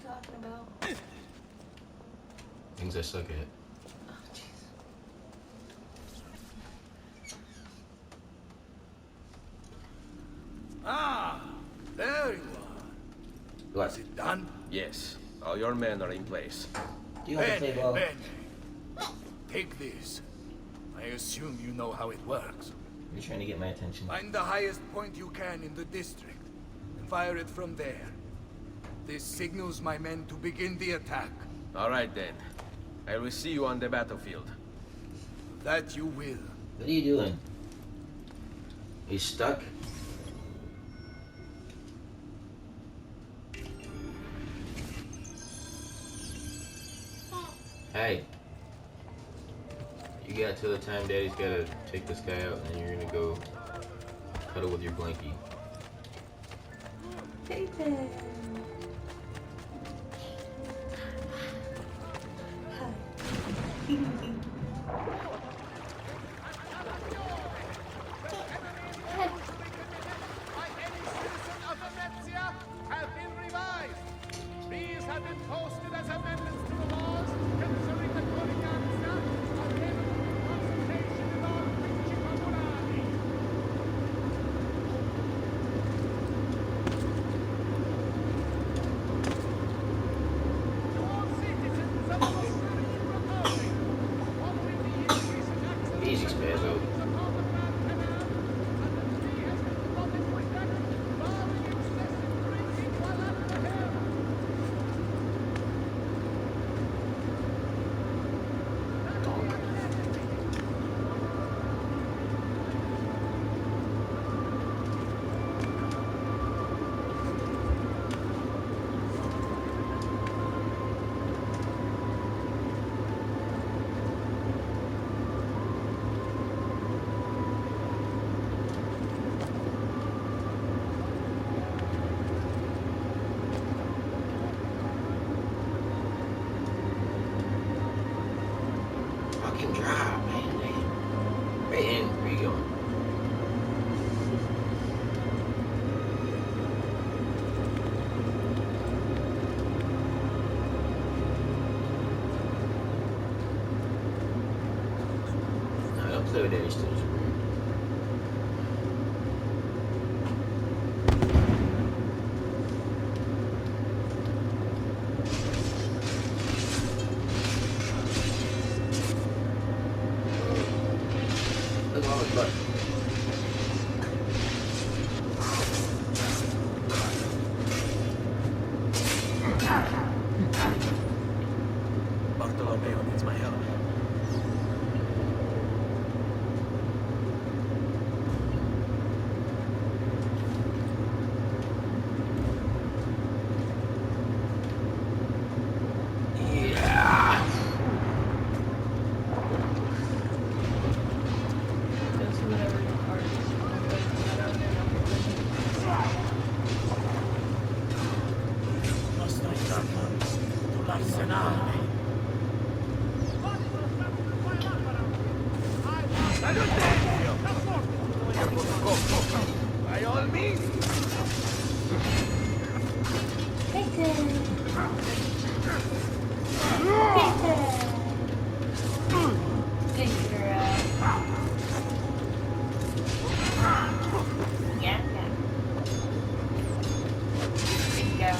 talking about? Things I suck at. Oh, jeez. Ah, there you are. What? Is it done? Yes, all your men are in place. Do you want to play ball? Bene. Take this. I assume you know how it works. You're trying to get my attention. Find the highest point you can in the district, and fire it from there. This signals my men to begin the attack. All right then. I will see you on the battlefield. That you will. What are you doing? He's stuck? Hey. You got till the time Daddy's gotta take this guy out, and then you're gonna go cuddle with your blankie. Peyton. By any citizen of Venezia have been revised. These have been posted as amendments to the laws concerning the Corianza available for consultation in all principality. To all citizens of the Serbian Republic, following the increase in access Easy, Spazzo. upon the Grand Canal, and the sea has been flooded with that barring excessive drinking while at the helm. Fucking drive, man. Damn. Right in. Where you going? Nah, don't play with Daddy still. Look at all his butt. Bartolomeo needs my help. Yeah. Just whatever your heart is. Lo stai chiamando l'arsenale. Salutezio! By all means! Peyton. Peyton. Good girl. Yeah, yeah. Good girl.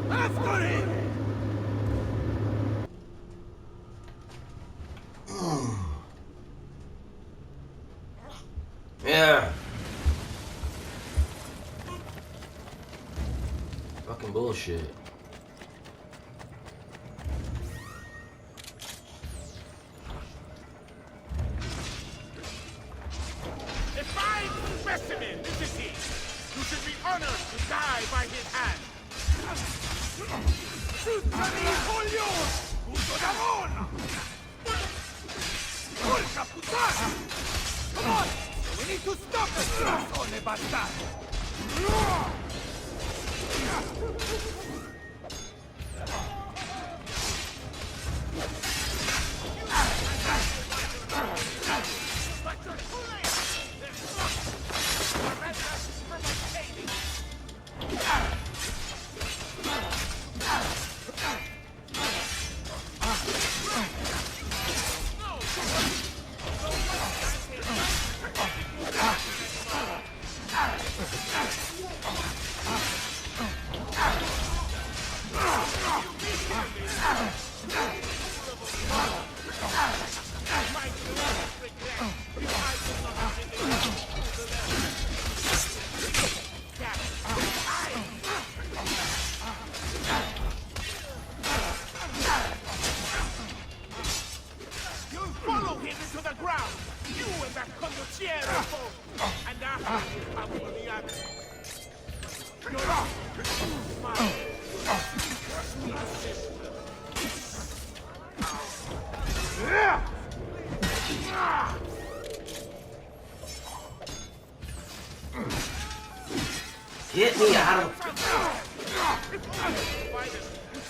After him! Yeah. Fucking bullshit. A fine specimen, isn't he? You should be honored to die by his hand. Shootami, coglione! Punto da mona! Porca puttana! Come on! We need to stop this stronzone bastardo! Follow him into the ground! You and that condottiero folk! And after you come for the others! You're off! Get me out of...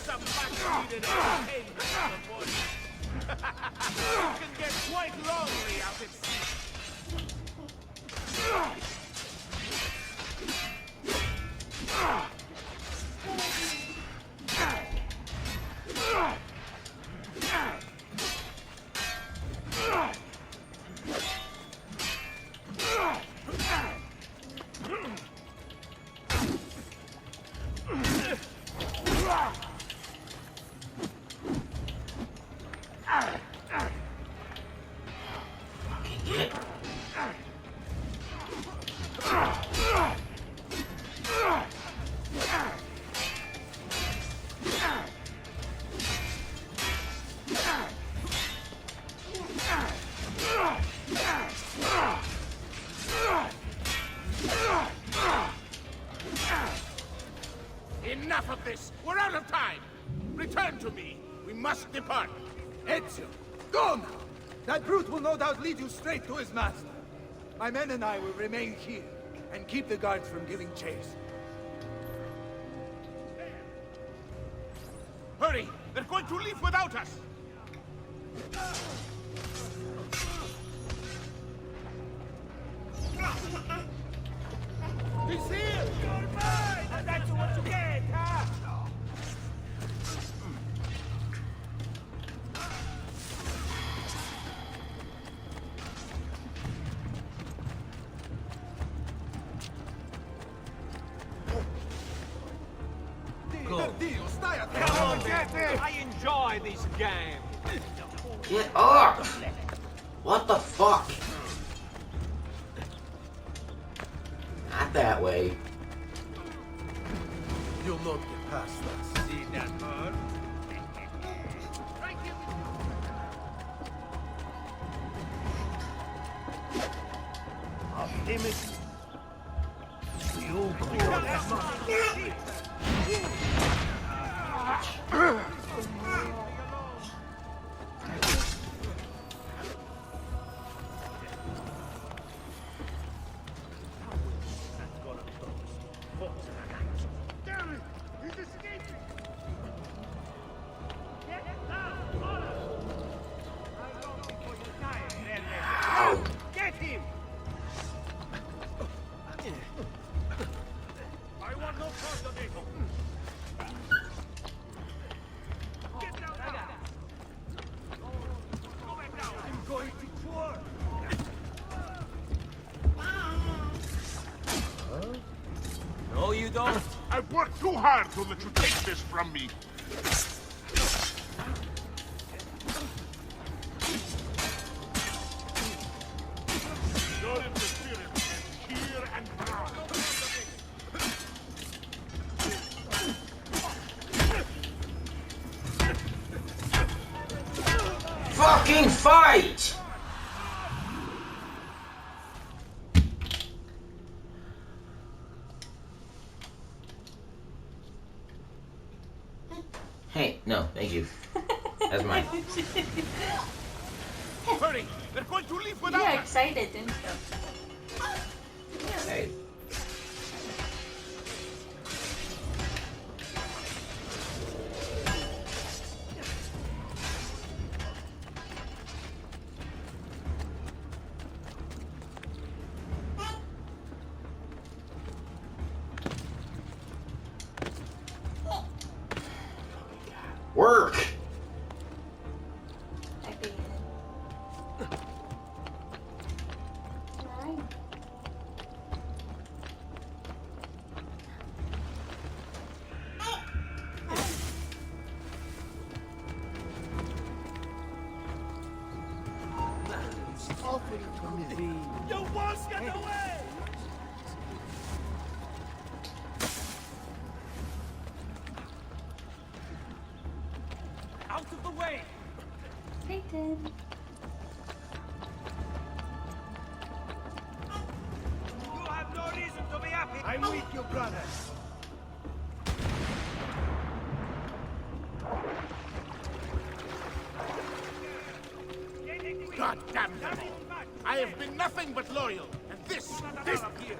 Some much-needed entertainment in the morning. It can get quite lonely out at sea. Enough of this! We're out of time! Return to me! We must depart! Ezio, go now! That brute will no doubt lead you straight to his master. My men and I will remain here, and keep the guards from giving chase. Hurry! They're going to leave without us! He's here! You're mine! And that's what you get, huh? Dio, stai attento! Come on, get it! I enjoy this game! Get up! What the fuck? Not that way. You'll not get past us. See that bird? Thank you! Optimus. You Damn it! He's escaping! Ow! Get him! I want no part of it! Get down now! Go back down! I'm going to war! No, you don't. I've worked too hard to let you take this from me! Your interference ends here and now! Fucking fight! Hey, no, thank you. That's mine. Hurry! They're going to leave without You're us! excited, didn't you? Hey. Work! I paid it. Alright. You won't get away! Out of the way! Painted. You have no reason to be happy! I'm with you, brother. God damn them all! I have been nothing but loyal, and this here.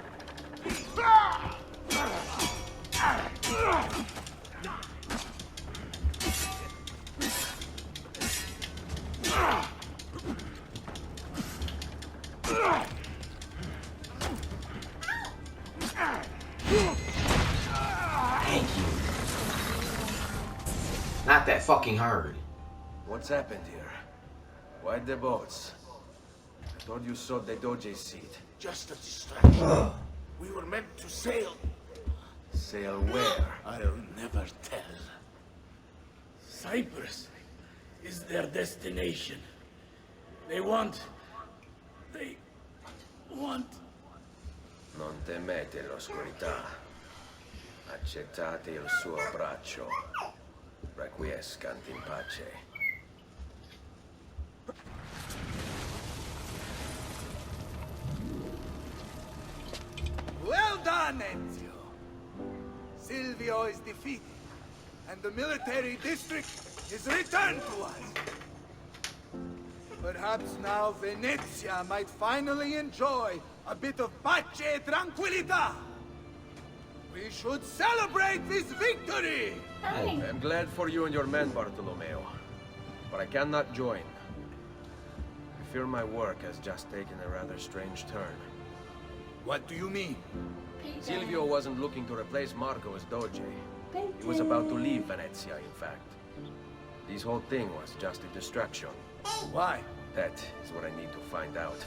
Thank you. Not that fucking hard. What's happened here? Why the boats? I thought you sold the Doge seat. Just a distraction. We were meant to sail. Sail where? I'll never tell. Cyprus is their destination. They want... Non temete l'oscurità. Accettate il suo braccio. Requiescant in pace. Well done, Ezio. Silvio is defeated, and the military district is returned to us. Perhaps now Venezia might finally enjoy a bit of pace e tranquillità. We should celebrate this victory! Hi. I'm glad for you and your men, Bartolomeo. But I cannot join. I fear my work has just taken a rather strange turn. What do you mean? Painted. Silvio wasn't looking to replace Marco as Doge. Painted. He was about to leave Venezia, in fact. This whole thing was just a distraction. Why? That is what I need to find out.